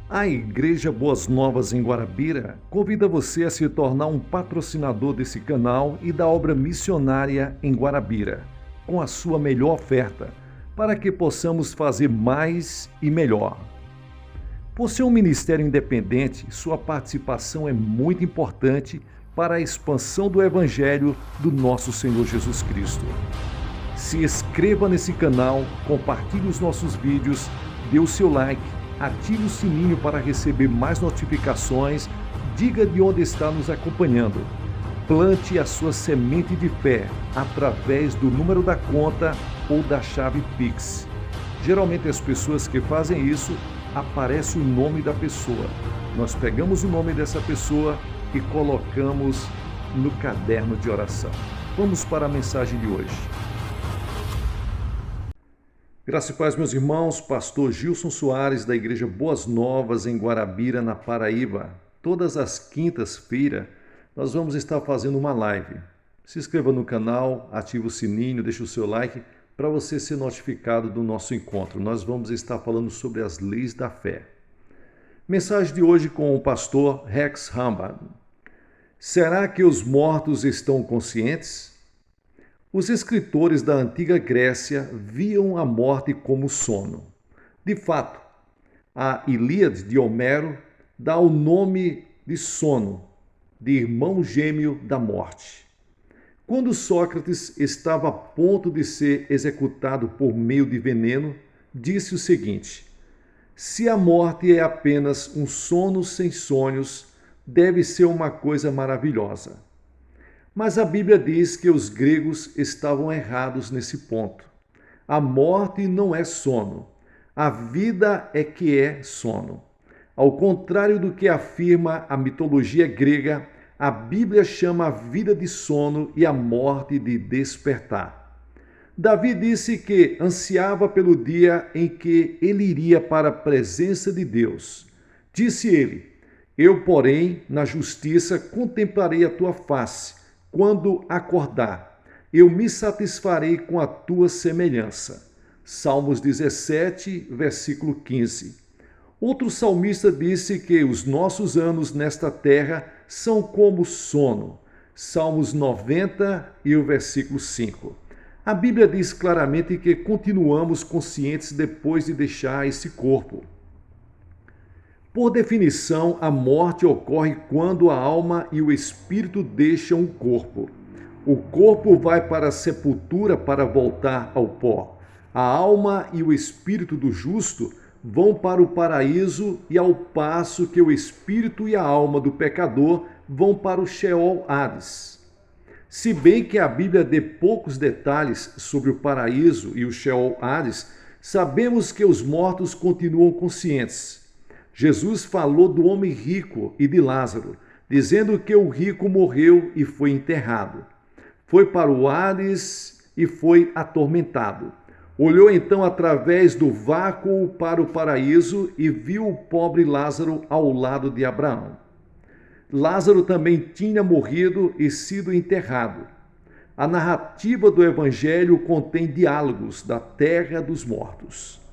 A Igreja Boas Novas em Guarabira convida você a se tornar um patrocinador desse canal e da obra missionária em Guarabira, com a sua melhor oferta, para que possamos fazer mais e melhor. Por ser um ministério independente, sua participação é muito importante para a expansão do Evangelho do nosso Senhor Jesus Cristo. Se inscreva nesse canal, compartilhe os nossos vídeos, dê o seu like, ative o sininho para receber mais notificações, diga de onde está nos acompanhando. Plante a sua semente de fé através do número da conta ou da chave Pix. Geralmente as pessoas que fazem isso, aparece o nome da pessoa. Nós pegamos o nome dessa pessoa e colocamos no caderno de oração. Vamos para a mensagem de hoje. Graça e paz, meus irmãos, pastor Gilson Soares, da Igreja Boas Novas, em Guarabira, na Paraíba. Todas as quintas-feiras, nós vamos estar fazendo uma live. Se inscreva no canal, ative o sininho, deixe o seu like, para você ser notificado do nosso encontro. Nós vamos estar falando sobre as leis da fé. Mensagem de hoje com o pastor Rex Hambad. Será que os mortos estão conscientes? Os escritores da antiga Grécia viam a morte como sono. De fato, a Ilíade de Homero dá o nome de sono, de irmão gêmeo da morte. Quando Sócrates estava a ponto de ser executado por meio de veneno, disse o seguinte: se a morte é apenas um sono sem sonhos, deve ser uma coisa maravilhosa. Mas a Bíblia diz que os gregos estavam errados nesse ponto. A morte não é sono. A vida é que é sono. Ao contrário do que afirma a mitologia grega, a Bíblia chama a vida de sono e a morte de despertar. Davi disse que ansiava pelo dia em que ele iria para a presença de Deus. Disse ele: eu, porém, na justiça contemplarei a tua face. Quando acordar, eu me satisfarei com a tua semelhança. Salmos 17, versículo 15. Outro salmista disse que os nossos anos nesta terra são como sono. Salmos 90 e o versículo 5. A Bíblia diz claramente que continuamos conscientes depois de deixar esse corpo. Por definição, a morte ocorre quando a alma e o espírito deixam o corpo. O corpo vai para a sepultura para voltar ao pó. A alma e o espírito do justo vão para o paraíso, e ao passo que o espírito e a alma do pecador vão para o Sheol Hades. Se bem que a Bíblia dê poucos detalhes sobre o paraíso e o Sheol Hades, sabemos que os mortos continuam conscientes. Jesus falou do homem rico e de Lázaro, dizendo que o rico morreu e foi enterrado. Foi para o Hades e foi atormentado. Olhou então através do vácuo para o paraíso e viu o pobre Lázaro ao lado de Abraão. Lázaro também tinha morrido e sido enterrado. A narrativa do Evangelho contém diálogos da terra dos mortos.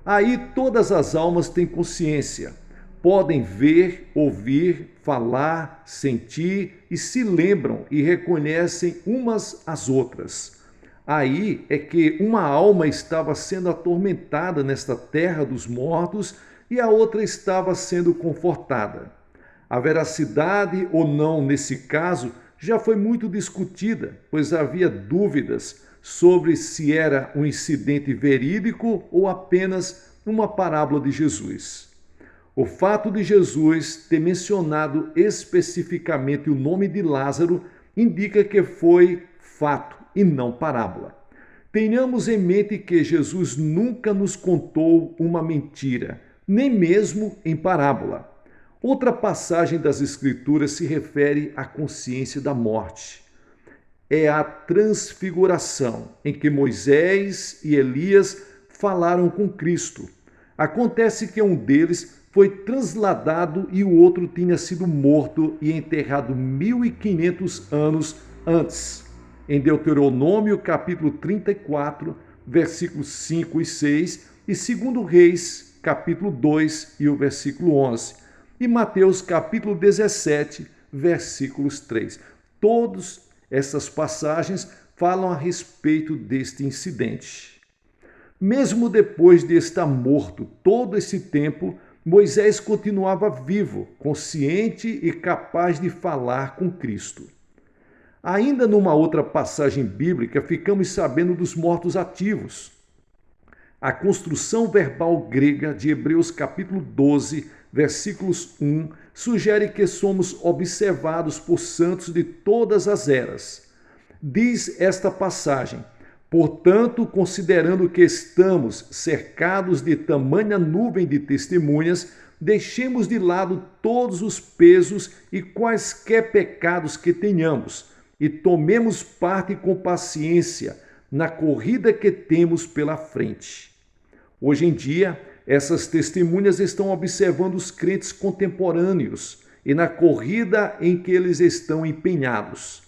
Aí todas as almas têm consciência, podem ver, ouvir, falar, sentir e se lembram e reconhecem umas às outras. Aí é que uma alma estava sendo atormentada nesta terra dos mortos e a outra estava sendo confortada. A veracidade ou não nesse caso já foi muito discutida, pois havia dúvidas sobre se era um incidente verídico ou apenas uma parábola de Jesus. O fato de Jesus ter mencionado especificamente o nome de Lázaro indica que foi fato e não parábola. Tenhamos em mente que Jesus nunca nos contou uma mentira, nem mesmo em parábola. Outra passagem das Escrituras se refere à consciência da morte. É a transfiguração, em que Moisés e Elias falaram com Cristo. Acontece que um deles foi transladado e o outro tinha sido morto e enterrado 1500 anos antes. Em Deuteronômio capítulo 34, versículos 5 e 6 e 2 Reis capítulo 2 e o versículo 11, e Mateus, capítulo 17, versículos 3. Todas essas passagens falam a respeito deste incidente. Mesmo depois de estar morto todo esse tempo, Moisés continuava vivo, consciente e capaz de falar com Cristo. Ainda numa outra passagem bíblica, ficamos sabendo dos mortos ativos. A construção verbal grega de Hebreus capítulo 12, versículos 1, sugere que somos observados por santos de todas as eras. Diz esta passagem: portanto, considerando que estamos cercados de tamanha nuvem de testemunhas, deixemos de lado todos os pesos e quaisquer pecados que tenhamos, e tomemos parte com paciência na corrida que temos pela frente. Hoje em dia, essas testemunhas estão observando os crentes contemporâneos e na corrida em que eles estão empenhados.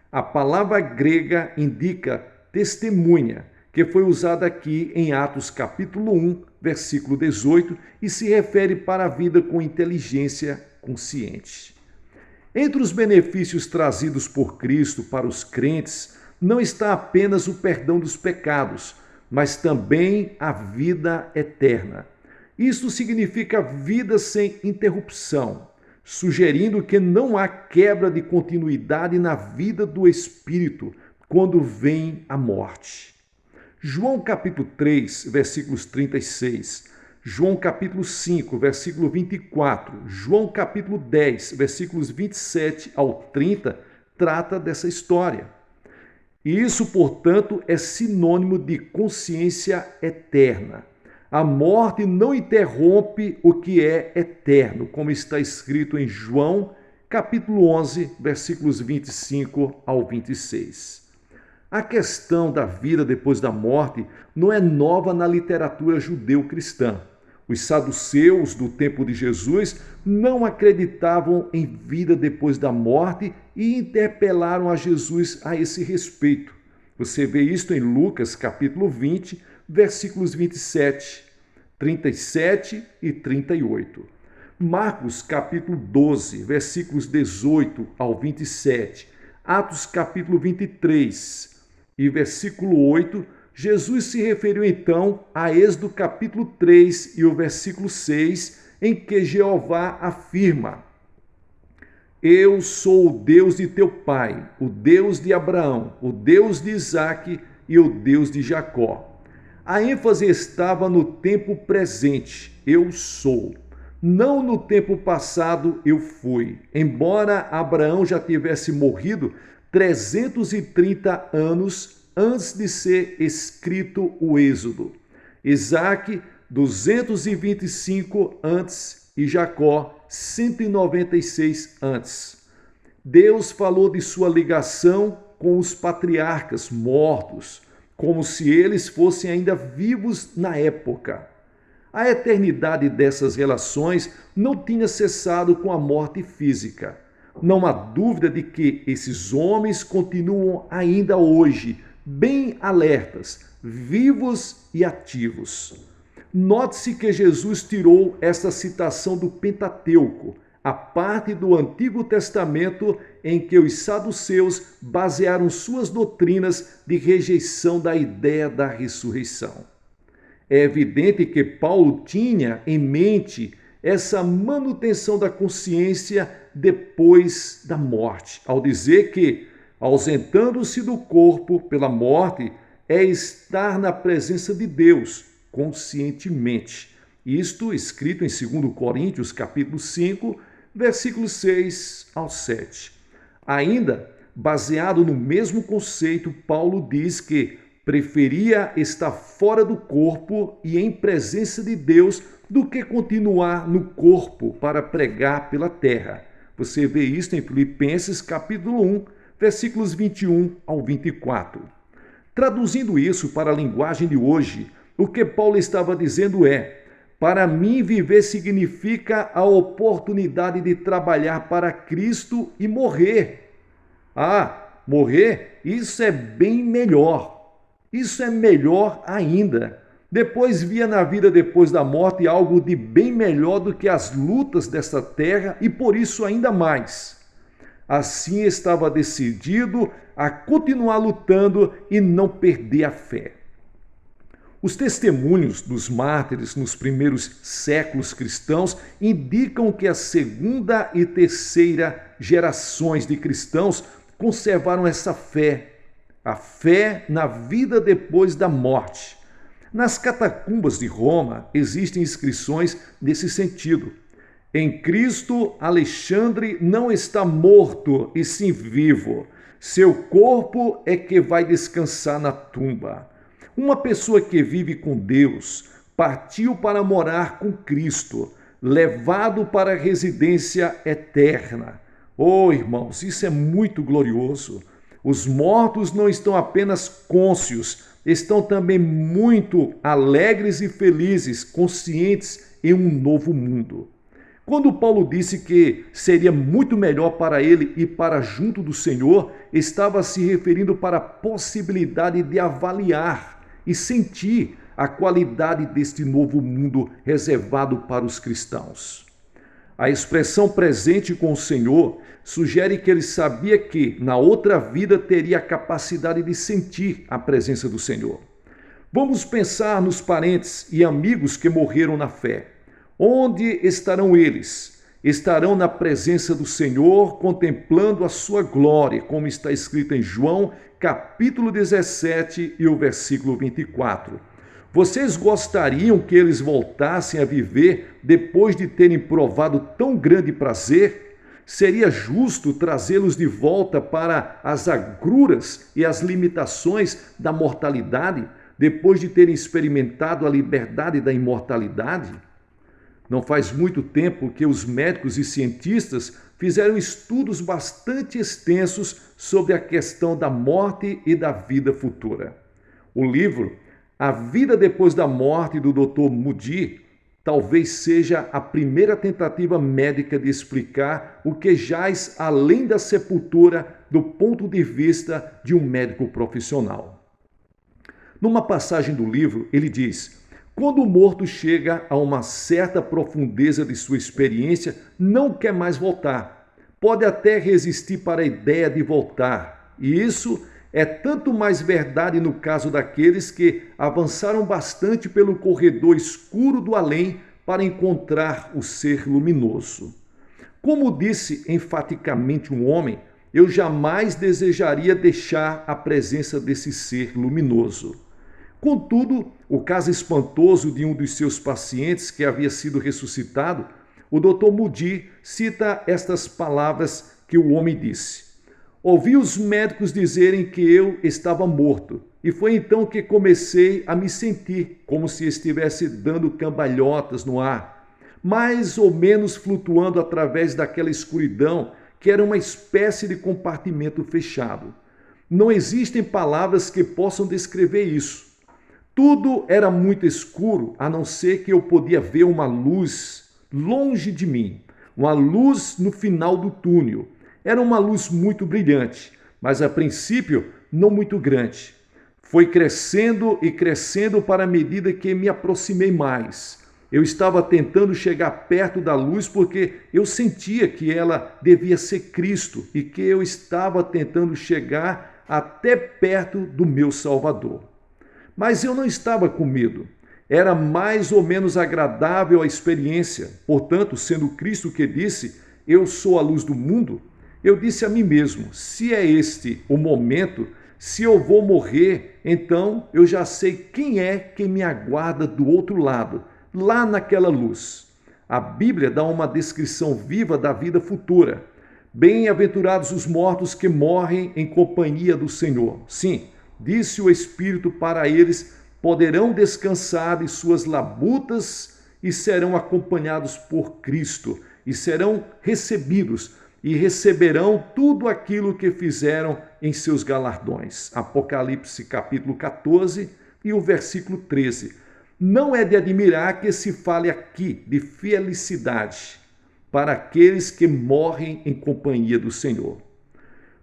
A palavra grega indica testemunha, que foi usada aqui em Atos capítulo 1, versículo 18, e se refere para a vida com inteligência consciente. Entre os benefícios trazidos por Cristo para os crentes, não está apenas o perdão dos pecados, mas também a vida eterna. Isto significa vida sem interrupção, sugerindo que não há quebra de continuidade na vida do Espírito quando vem a morte. João capítulo 3, versículos 36, João capítulo 5, versículo 24, João capítulo 10, versículos 27 ao 30, trata dessa história. E isso, portanto, é sinônimo de consciência eterna. A morte não interrompe o que é eterno, como está escrito em João capítulo 11, versículos 25 ao 26. A questão da vida depois da morte não é nova na literatura judeu-cristã. Os saduceus do tempo de Jesus não acreditavam em vida depois da morte e interpelaram a Jesus a esse respeito. Você vê isto em Lucas capítulo 20, versículos 27, 37 e 38. Marcos capítulo 12, versículos 18 ao 27. Atos capítulo 23 e versículo 8, Jesus se referiu então a Êxodo capítulo 3 e o versículo 6, em que Jeová afirma: eu sou o Deus de teu pai, o Deus de Abraão, o Deus de Isaque e o Deus de Jacó. A ênfase estava no tempo presente, eu sou. Não no tempo passado, eu fui. Embora Abraão já tivesse morrido 330 anos antes de ser escrito o Êxodo. Isaque, 225 antes e Jacó, 196 antes. Deus falou de sua ligação com os patriarcas mortos, como se eles fossem ainda vivos na época. A eternidade dessas relações não tinha cessado com a morte física. Não há dúvida de que esses homens continuam ainda hoje bem alertas, vivos e ativos. Note-se que Jesus tirou esta citação do Pentateuco, a parte do Antigo Testamento em que os saduceus basearam suas doutrinas de rejeição da ideia da ressurreição. É evidente que Paulo tinha em mente essa manutenção da consciência depois da morte, ao dizer que, ausentando-se do corpo pela morte, é estar na presença de Deus conscientemente. Isto escrito em 2 Coríntios, capítulo 5, versículos 6 ao 7. Ainda, baseado no mesmo conceito, Paulo diz que preferia estar fora do corpo e em presença de Deus do que continuar no corpo para pregar pela terra. Você vê isto em Filipenses capítulo 1, versículos 21 ao 24. Traduzindo isso para a linguagem de hoje, o que Paulo estava dizendo é: para mim, viver significa a oportunidade de trabalhar para Cristo e morrer. Morrer, isso é bem melhor. Isso é melhor ainda. Depois via na vida depois da morte algo de bem melhor do que as lutas desta terra e por isso ainda mais. Assim estava decidido a continuar lutando e não perder a fé. Os testemunhos dos mártires nos primeiros séculos cristãos indicam que a segunda e terceira gerações de cristãos conservaram essa fé, a fé na vida depois da morte. Nas catacumbas de Roma existem inscrições nesse sentido. Em Cristo, Alexandre não está morto e sim vivo. Seu corpo é que vai descansar na tumba. Uma pessoa que vive com Deus partiu para morar com Cristo, levado para a residência eterna. Oh, irmãos, isso é muito glorioso. Os mortos não estão apenas cônscios, estão também muito alegres e felizes, conscientes em um novo mundo. Quando Paulo disse que seria muito melhor para ele ir para junto do Senhor, estava se referindo para a possibilidade de avaliar e sentir a qualidade deste novo mundo reservado para os cristãos. A expressão presente com o Senhor sugere que ele sabia que na outra vida teria a capacidade de sentir a presença do Senhor. Vamos pensar nos parentes e amigos que morreram na fé. Onde estarão eles? Estarão na presença do Senhor, contemplando a sua glória, como está escrito em João, capítulo 17 e o versículo 24. Vocês gostariam que eles voltassem a viver depois de terem provado tão grande prazer? Seria justo trazê-los de volta para as agruras e as limitações da mortalidade, depois de terem experimentado a liberdade da imortalidade? Não faz muito tempo que os médicos e cientistas fizeram estudos bastante extensos sobre a questão da morte e da vida futura. O livro A Vida Depois da Morte, do Dr. Moody, talvez seja a primeira tentativa médica de explicar o que jaz além da sepultura do ponto de vista de um médico profissional. Numa passagem do livro, ele diz: quando o morto chega a uma certa profundeza de sua experiência, não quer mais voltar. Pode até resistir para a ideia de voltar. E isso é tanto mais verdade no caso daqueles que avançaram bastante pelo corredor escuro do além para encontrar o ser luminoso. Como disse enfaticamente um homem, eu jamais desejaria deixar a presença desse ser luminoso. Contudo, o caso espantoso de um dos seus pacientes que havia sido ressuscitado, o Dr. Moody cita estas palavras que o homem disse: ouvi os médicos dizerem que eu estava morto, e foi então que comecei a me sentir como se estivesse dando cambalhotas no ar, mais ou menos flutuando através daquela escuridão que era uma espécie de compartimento fechado. Não existem palavras que possam descrever isso. Tudo era muito escuro, a não ser que eu podia ver uma luz longe de mim, uma luz no final do túnel. Era uma luz muito brilhante, mas a princípio não muito grande. Foi crescendo e crescendo para a medida que me aproximei mais. Eu estava tentando chegar perto da luz porque eu sentia que ela devia ser Cristo e que eu estava tentando chegar até perto do meu Salvador. Mas eu não estava com medo. Era mais ou menos agradável a experiência. Portanto, sendo Cristo que disse, eu sou a luz do mundo, eu disse a mim mesmo, se é este o momento, se eu vou morrer, então eu já sei quem é que me aguarda do outro lado, lá naquela luz. A Bíblia dá uma descrição viva da vida futura. Bem-aventurados os mortos que morrem em companhia do Senhor. Sim, disse o Espírito para eles, poderão descansar de suas labutas e serão acompanhados por Cristo e serão recebidos e receberão tudo aquilo que fizeram em seus galardões. Apocalipse capítulo 14 e o versículo 13. Não é de admirar que se fale aqui de felicidade para aqueles que morrem em companhia do Senhor.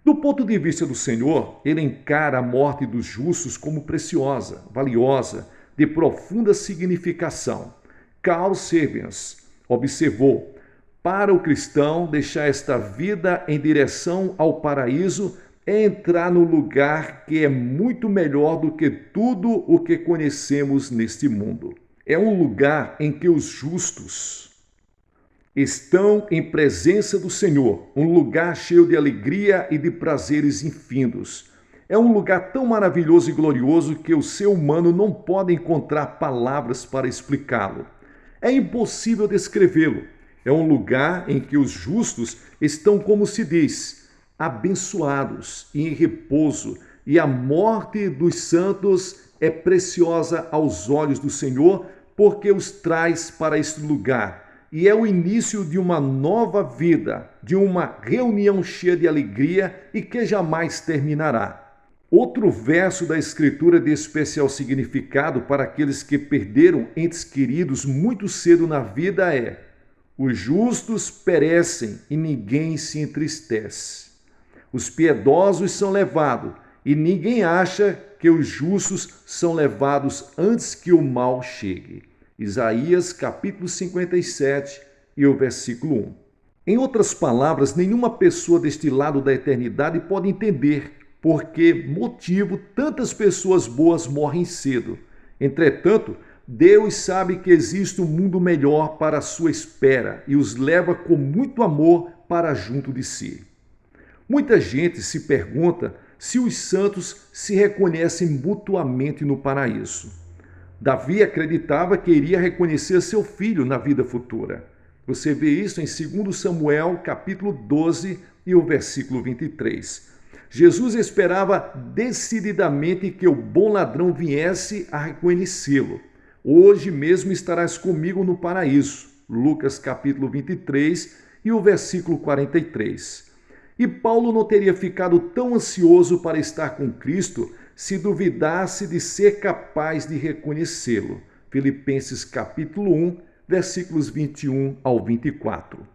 Do ponto de vista do Senhor, ele encara a morte dos justos como preciosa, valiosa, de profunda significação. Carl Sapiens observou: para o cristão, deixar esta vida em direção ao paraíso é entrar no lugar que é muito melhor do que tudo o que conhecemos neste mundo. É um lugar em que os justos estão em presença do Senhor, um lugar cheio de alegria e de prazeres infindos. É um lugar tão maravilhoso e glorioso que o ser humano não pode encontrar palavras para explicá-lo. É impossível descrevê-lo. É um lugar em que os justos estão, como se diz, abençoados e em repouso, e a morte dos santos é preciosa aos olhos do Senhor, porque os traz para este lugar. E é o início de uma nova vida, de uma reunião cheia de alegria e que jamais terminará. Outro verso da Escritura de especial significado para aqueles que perderam entes queridos muito cedo na vida é: os justos perecem e ninguém se entristece. Os piedosos são levados e ninguém acha que os justos são levados antes que o mal chegue. Isaías capítulo 57 e o versículo 1. Em outras palavras, nenhuma pessoa deste lado da eternidade pode entender por que motivo tantas pessoas boas morrem cedo. Entretanto, Deus sabe que existe um mundo melhor para a sua espera e os leva com muito amor para junto de si. Muita gente se pergunta se os santos se reconhecem mutuamente no paraíso. Davi acreditava que iria reconhecer seu filho na vida futura. Você vê isso em 2 Samuel, capítulo 12 e o versículo 23. Jesus esperava decididamente que o bom ladrão viesse a reconhecê-lo. Hoje mesmo estarás comigo no paraíso. Lucas capítulo 23 e o versículo 43. E Paulo não teria ficado tão ansioso para estar com Cristo se duvidasse de ser capaz de reconhecê-lo. Filipenses capítulo 1, versículos 21 ao 24.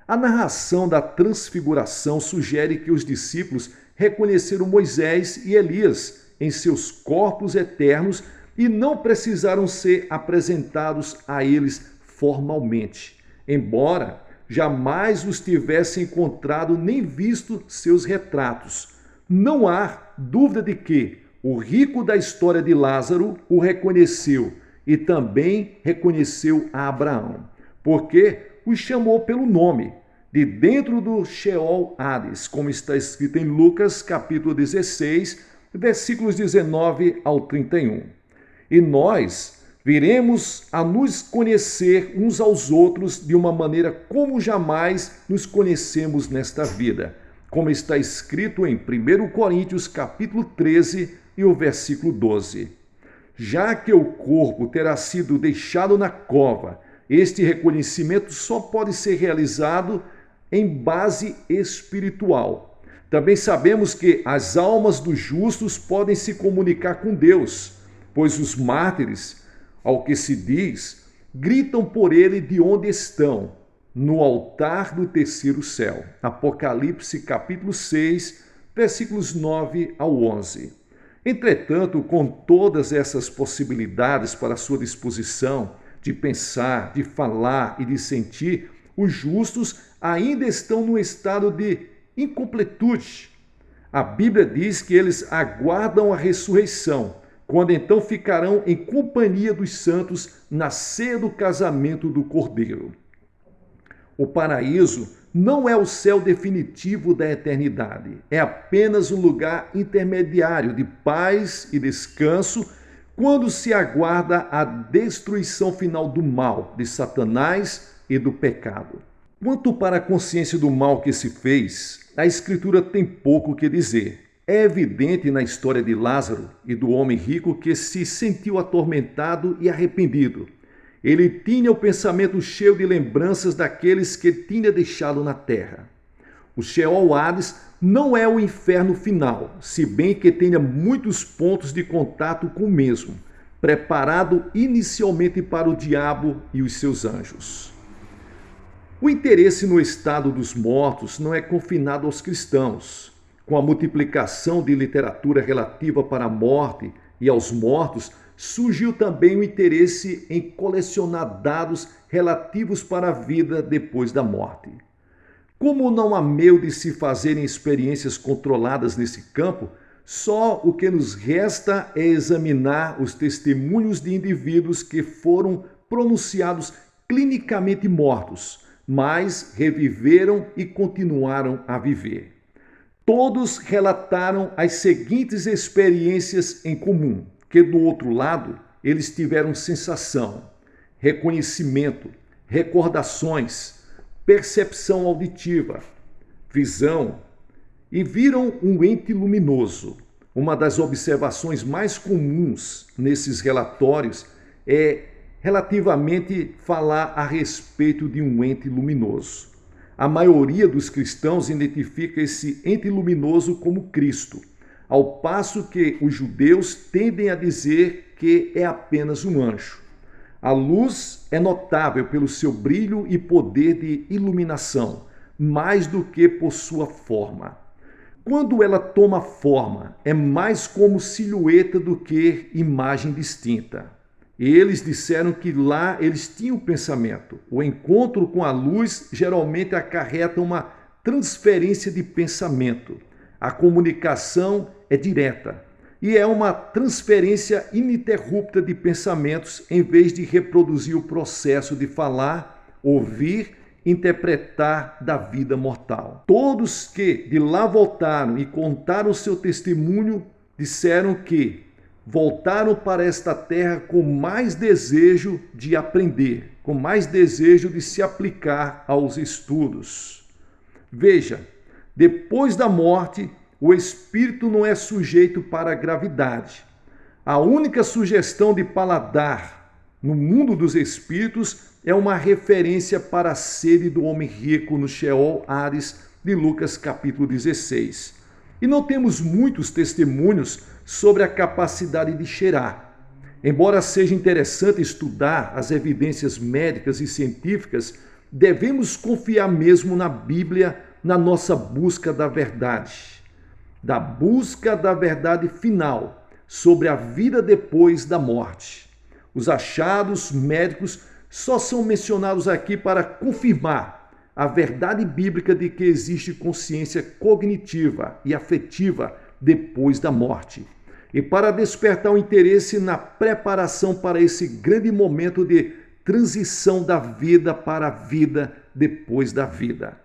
A narração da transfiguração sugere que os discípulos reconheceram Moisés e Elias em seus corpos eternos e não precisaram ser apresentados a eles formalmente, embora jamais os tivessem encontrado nem visto seus retratos. Não há dúvida de que o rico da história de Lázaro o reconheceu e também reconheceu a Abraão, porque os chamou pelo nome, de dentro do Sheol Hades, como está escrito em Lucas capítulo 16, versículos 19 ao 31. E nós viremos a nos conhecer uns aos outros de uma maneira como jamais nos conhecemos nesta vida, como está escrito em 1 Coríntios capítulo 13 e o versículo 12. Já que o corpo terá sido deixado na cova, este reconhecimento só pode ser realizado em base espiritual. Também sabemos que as almas dos justos podem se comunicar com Deus, pois os mártires, ao que se diz, gritam por ele de onde estão, no altar do terceiro céu. Apocalipse capítulo 6, versículos 9 ao 11. Entretanto, com todas essas possibilidades para a sua disposição de pensar, de falar e de sentir, os justos ainda estão num estado de incompletude. A Bíblia diz que eles aguardam a ressurreição, quando então ficarão em companhia dos santos na ceia do casamento do Cordeiro. O paraíso não é o céu definitivo da eternidade, é apenas um lugar intermediário de paz e descanso, quando se aguarda a destruição final do mal, de Satanás e do pecado. Quanto para a consciência do mal que se fez, a Escritura tem pouco o que dizer. É evidente na história de Lázaro e do homem rico que se sentiu atormentado e arrependido. Ele tinha o pensamento cheio de lembranças daqueles que tinha deixado na terra. O Sheol Hades não é o inferno final, se bem que tenha muitos pontos de contato com o mesmo, preparado inicialmente para o diabo e os seus anjos. O interesse no estado dos mortos não é confinado aos cristãos. Com a multiplicação de literatura relativa para a morte e aos mortos, surgiu também o interesse em colecionar dados relativos para a vida depois da morte. Como não há meio de se fazerem experiências controladas nesse campo, só o que nos resta é examinar os testemunhos de indivíduos que foram pronunciados clinicamente mortos, mas reviveram e continuaram a viver. Todos relataram as seguintes experiências em comum, que do outro lado eles tiveram sensação, reconhecimento, recordações, percepção auditiva, visão e viram um ente luminoso. Uma das observações mais comuns nesses relatórios é relativamente falar a respeito de um ente luminoso. A maioria dos cristãos identifica esse ente luminoso como Cristo, ao passo que os judeus tendem a dizer que é apenas um anjo. A luz é notável pelo seu brilho e poder de iluminação, mais do que por sua forma. Quando ela toma forma, é mais como silhueta do que imagem distinta. Eles disseram que lá eles tinham pensamento. O encontro com a luz geralmente acarreta uma transferência de pensamento. A comunicação é direta e é uma transferência ininterrupta de pensamentos em vez de reproduzir o processo de falar, ouvir, interpretar da vida mortal. Todos que de lá voltaram e contaram seu testemunho disseram que voltaram para esta terra com mais desejo de aprender, com mais desejo de se aplicar aos estudos. Veja, depois da morte, o espírito não é sujeito para a gravidade. A única sugestão de paladar no mundo dos espíritos é uma referência para a sede do homem rico no Sheol Hades de Lucas capítulo 16. E não temos muitos testemunhos sobre a capacidade de cheirar. Embora seja interessante estudar as evidências médicas e científicas, devemos confiar mesmo na Bíblia na nossa busca da verdade final sobre a vida depois da morte. Os achados médicos só são mencionados aqui para confirmar a verdade bíblica de que existe consciência cognitiva e afetiva depois da morte, e para despertar o interesse na preparação para esse grande momento de transição da vida para a vida depois da vida.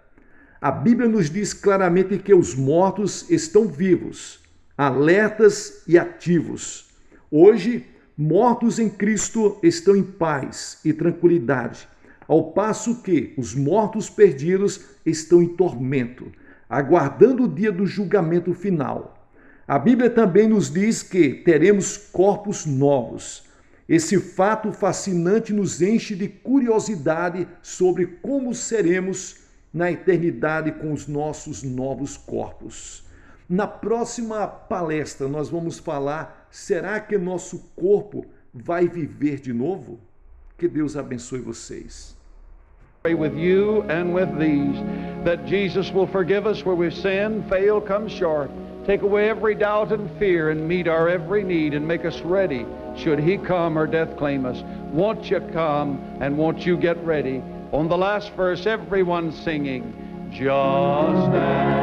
A Bíblia nos diz claramente que os mortos estão vivos, alertas e ativos. Hoje, mortos em Cristo estão em paz e tranquilidade, ao passo que os mortos perdidos estão em tormento, aguardando o dia do julgamento final. A Bíblia também nos diz que teremos corpos novos. Esse fato fascinante nos enche de curiosidade sobre como seremos na eternidade com os nossos novos corpos. Na próxima palestra nós vamos falar, será que nosso corpo vai viver de novo? Que Deus abençoe vocês. Pray with you and with these, that Jesus will forgive us where we've sinned, failed, come short, take away every doubt and fear, and meet our every need, and make us ready should He come or death claim us. Won't you come, and won't you get ready? On the last verse, everyone singing, just as